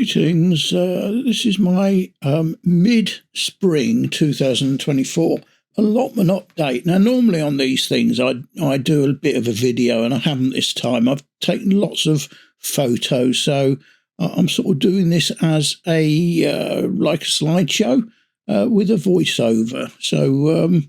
Greetings. This is my mid-spring 2024 allotment update. Now, normally on these things, I do a bit of a video, and I haven't this time. I've taken lots of photos, so I'm sort of doing this as a like a slideshow with a voiceover. So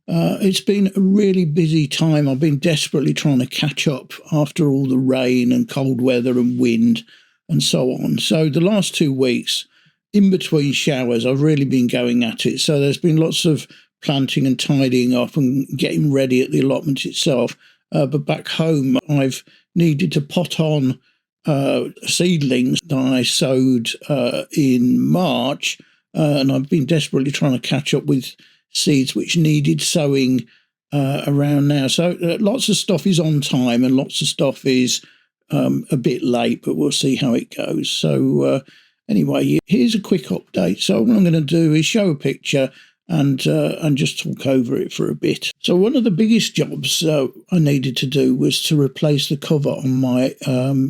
it's been a really busy time. I've been desperately trying to catch up after all the rain and cold weather and wind and so on. So the last 2 weeks, in between showers, I've really been going at it. So there's been lots of planting and tidying up and getting ready at the allotment itself. But back home, I've needed to pot on seedlings that I sowed in March, and I've been desperately trying to catch up with seeds which needed sowing around now. So lots of stuff is on time and lots of stuff is a bit late, but we'll see how it goes. So anyway, here's a quick update. So what I'm going to do is show a picture and just talk over it for a bit. So one of the biggest jobs I needed to do was to replace the cover on my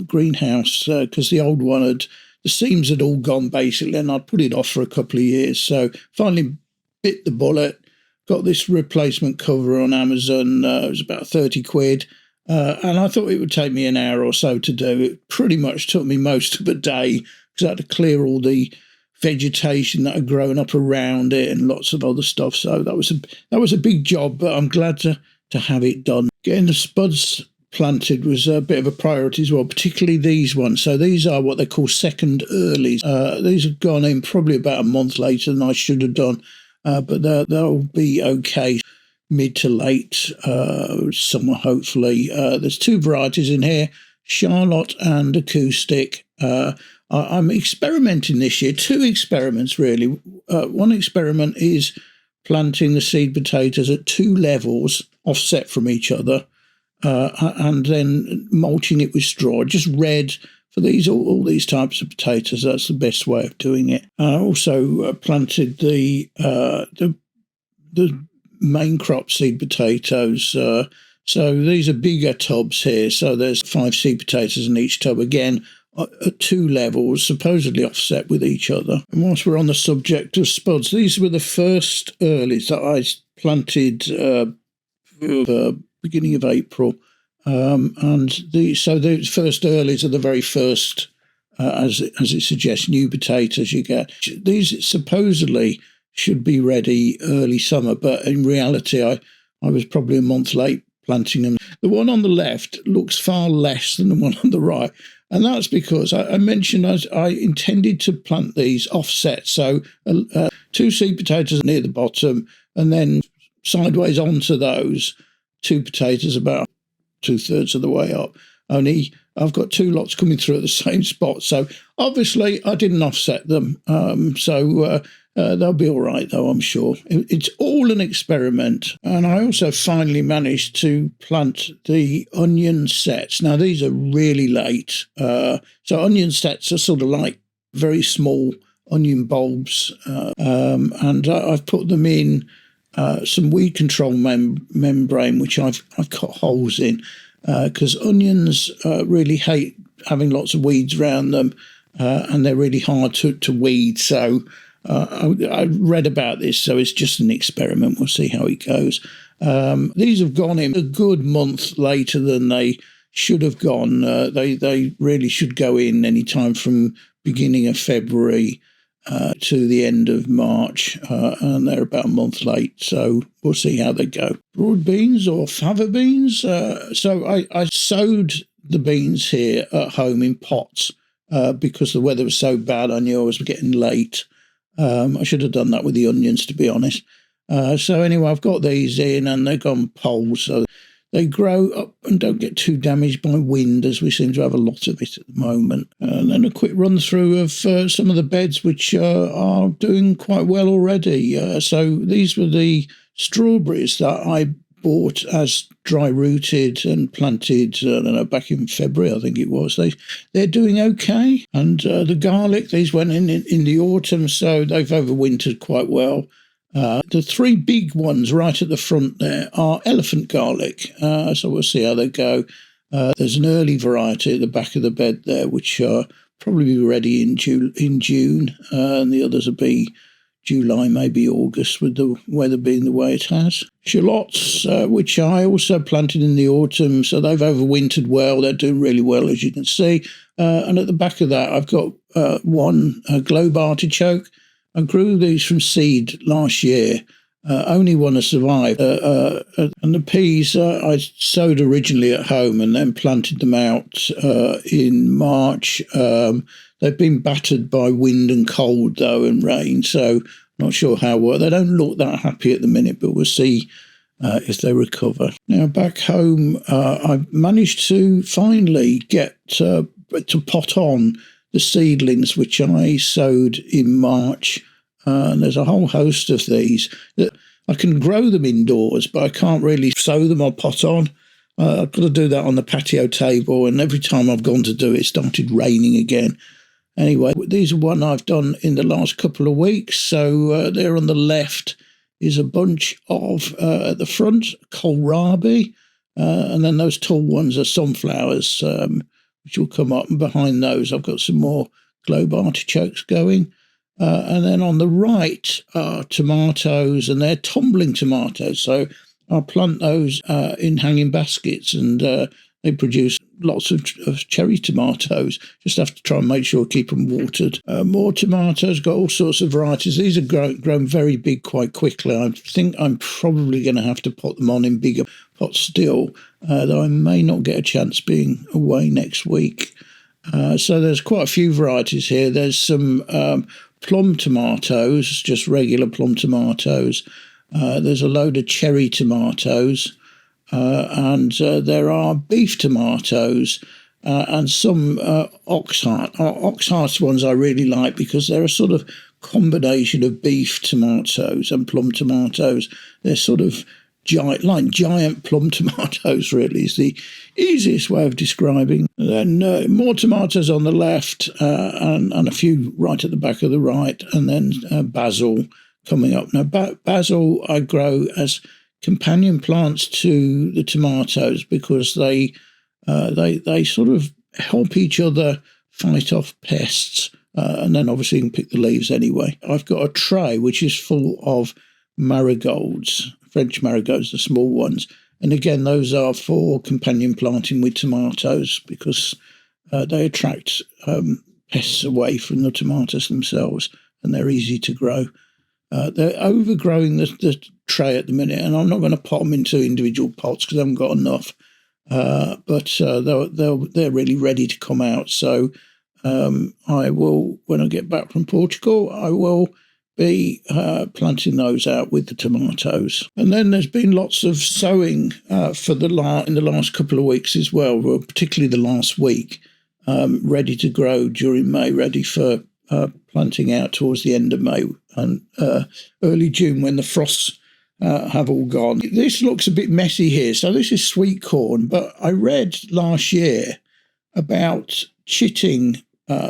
greenhouse, because the old one the seams had all gone basically, and I'd put it off for a couple of years. So finally bit the bullet, got this replacement cover on Amazon. It was about 30 quid. And I thought it would take me an hour or so to do. It pretty much took me most of the day because I had to clear all the vegetation that had grown up around it and lots of other stuff. So that was a big job, but I'm glad to have it done. Getting the spuds planted was a bit of a priority as well, particularly these ones. So these are what they call second earlies. These have gone in probably about a month later than I should have done, but they'll be okay. Mid to late summer, hopefully. There's 2 varieties in here, Charlotte and Acoustic. I'm experimenting this year, 2 experiments really. One experiment is planting the seed potatoes at 2 levels offset from each other, and then mulching it with straw, just red for all these types of potatoes. That's the best way of doing it. I also planted the main crop seed potatoes. So these are bigger tubs here. So there's 5 seed potatoes in each tub, again at 2 levels, supposedly offset with each other. And whilst we're on the subject of spuds, these were the first earlies that I planted the beginning of April. And the first earlies are the very first, as it suggests, new potatoes you get. These supposedly should be ready early summer, but in reality I was probably a month late planting them. The one on the left looks far less than the one on the right, and that's because I mentioned I intended to plant these offset, so 2 seed potatoes near the bottom and then sideways onto those 2 potatoes about 2/3 of the way up. Only I've got 2 lots coming through at the same spot, so obviously I didn't offset them. They'll be all right, though, I'm sure. It's all an experiment. And I also finally managed to plant the onion sets. Now, these are really late. So onion sets are sort of like very small onion bulbs. And I've put them in some weed control membrane, which I've cut holes in, because onions really hate having lots of weeds around them, and they're really hard to weed. So I read about this, so it's just an experiment. We'll see how it goes. These have gone in a good month later than they should have gone. They really should go in any time from beginning of February to the end of March, and they're about a month late, so we'll see how they go. Broad beans or fava beans. So I sowed the beans here at home in pots because the weather was so bad. I knew I was getting late. I should have done that with the onions, to be honest. So anyway, I've got these in and they've gone poles, so they grow up and don't get too damaged by wind, as we seem to have a lot of it at the moment. And then a quick run through of some of the beds which are doing quite well already. So these were the strawberries that I bought as dry rooted and planted, I don't know, back in February, I think it was. They're doing okay. And the garlic, these went in the autumn, so they've overwintered quite well. The 3 big ones right at the front there are elephant garlic, so we'll see how they go. There's an early variety at the back of the bed there, which probably be ready in June, and the others will be July, maybe August, with the weather being the way it has. Shallots, which I also planted in the autumn, so they've overwintered well. They're doing really well, as you can see. And at the back of that, I've got one globe artichoke. I grew these from seed last year. Only one has survived. And the peas I sowed originally at home and then planted them out in March. They've been battered by wind and cold, though, and rain, so not sure how well. They don't look that happy at the minute, but we'll see if they recover. Now, back home, I've managed to finally get to pot on the seedlings, which I sowed in March. And there's a whole host of these. I can grow them indoors, but I can't really sow them or pot on. I've got to do that on the patio table, and every time I've gone to do it, it started raining again. Anyway, these are one I've done in the last couple of weeks. So there on the left is a bunch of, at the front, kohlrabi, and then those tall ones are sunflowers, which will come up. And behind those, I've got some more globe artichokes going. And then on the right are tomatoes, and they're tumbling tomatoes. So I'll plant those in hanging baskets, and they produce lots of cherry tomatoes. Just have to try and make sure keep them watered. More tomatoes, got all sorts of varieties. These are grown very big quite quickly. I think I'm probably going to have to pot them on in bigger pots still, though I may not get a chance being away next week. So there's quite a few varieties here. There's some plum tomatoes, just regular plum tomatoes. There's a load of cherry tomatoes, and there are beef tomatoes and some oxheart. Oxheart ones I really like because they're a sort of combination of beef tomatoes and plum tomatoes. They're sort of giant plum tomatoes, really, is the easiest way of describing. Then more tomatoes on the left, and a few right at the back of the right, and then basil coming up. Now, basil I grow as companion plants to the tomatoes because they sort of help each other fight off pests, and then obviously you can pick the leaves anyway. I've got a tray which is full of marigolds, French marigolds, the small ones. And again, those are for companion planting with tomatoes because they attract pests away from the tomatoes themselves, and they're easy to grow. They're overgrowing the tray at the minute, and I'm not going to pot them into individual pots because I haven't got enough. But they're really ready to come out. So I will, when I get back from Portugal, I will be planting those out with the tomatoes. And then there's been lots of sowing in the last couple of weeks as well, particularly the last week, ready to grow during May, ready for planting out towards the end of May and early June when the frosts have all gone. This looks a bit messy here. So this is sweet corn, but I read last year about chitting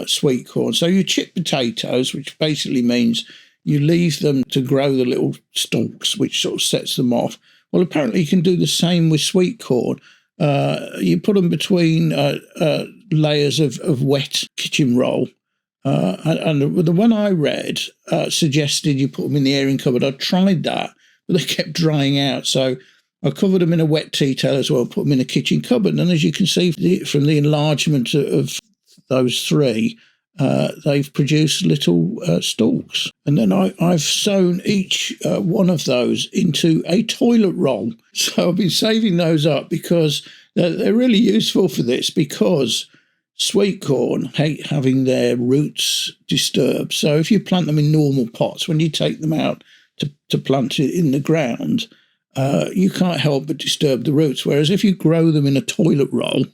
sweet corn. So you chit potatoes, which basically means you leave them to grow the little stalks, which sort of sets them off. Well, apparently you can do the same with sweet corn. You put them between layers of wet kitchen roll. And the one I read suggested you put them in the airing cupboard. I tried that, but they kept drying out. So I covered them in a wet tea towel as well, put them in a kitchen cupboard. And as you can see from the enlargement of those three, they've produced little stalks. And then I've sewn each one of those into a toilet roll. So I've been saving those up because they're really useful for this, because sweet corn hate having their roots disturbed. So if you plant them in normal pots, when you take them out to plant it in the ground, you can't help but disturb the roots. Whereas if you grow them in a toilet roll,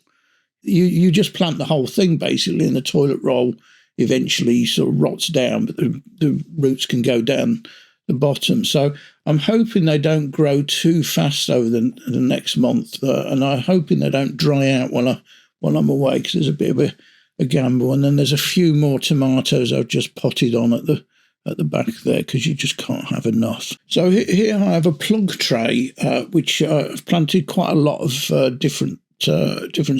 you just plant the whole thing basically, and the toilet roll eventually sort of rots down, but the roots can go down the bottom. So I'm hoping they don't grow too fast over the next month, and I'm hoping they don't dry out while I'm away, because there's a bit of a gamble. And then there's a few more tomatoes I've just potted on at the back there, because you just can't have enough. So here I have a plug tray, which I've planted quite a lot of different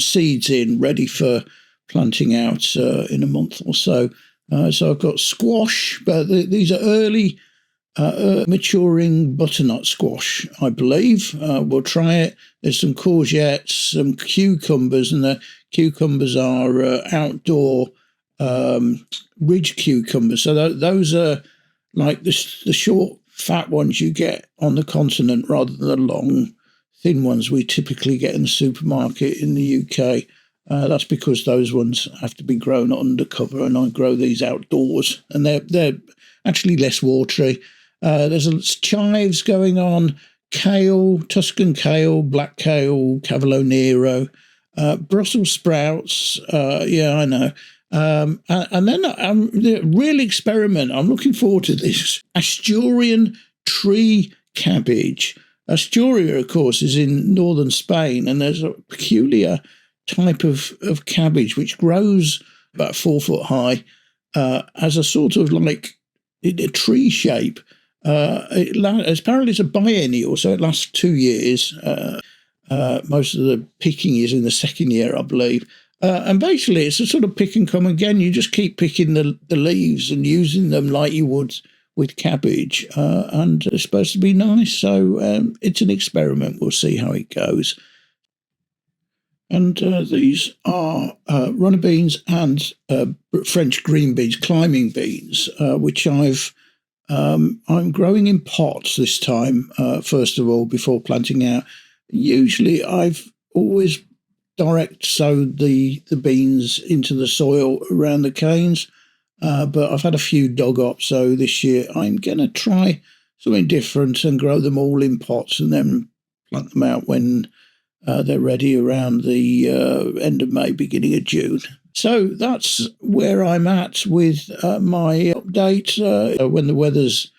seeds in, ready for planting out in a month or so. So I've got squash, but these are early maturing butternut squash, I believe. We'll try it. There's some courgettes, some cucumbers, and the cucumbers are outdoor ridge cucumbers. So those are like the short, fat ones you get on the continent rather than the long, thin ones we typically get in the supermarket in the UK. That's because those ones have to be grown undercover, and I grow these outdoors, and they're actually less watery. There's chives going on, kale, Tuscan kale, black kale, Cavolo Nero, Brussels sprouts. Yeah, I know. And then the real experiment, I'm looking forward to this, Asturian tree cabbage. Asturia, of course, is in northern Spain, and there's a peculiar type of cabbage which grows about 4 foot high as a sort of like a tree shape. Apparently it's a biennial, so it lasts 2 years. Most of the picking is in the second year, I believe. And basically it's a sort of pick and come again. You just keep picking the leaves and using them like you would with cabbage, and it's supposed to be nice. So it's an experiment. We'll see how it goes. And these are runner beans and French green beans, climbing beans, which I'm growing in pots this time, first of all, before planting out. Usually I've always direct sowed the beans into the soil around the canes, but I've had a few dug up, so this year I'm going to try something different and grow them all in pots and then plant them out when they're ready around the end of May, beginning of June. So that's where I'm at with my update. When the weather's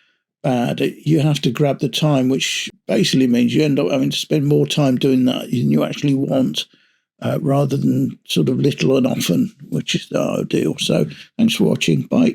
bad, you have to grab the time, which basically means you end up having to spend more time doing that than you actually want, rather than sort of little and often, which is the ideal. So thanks for watching. Bye.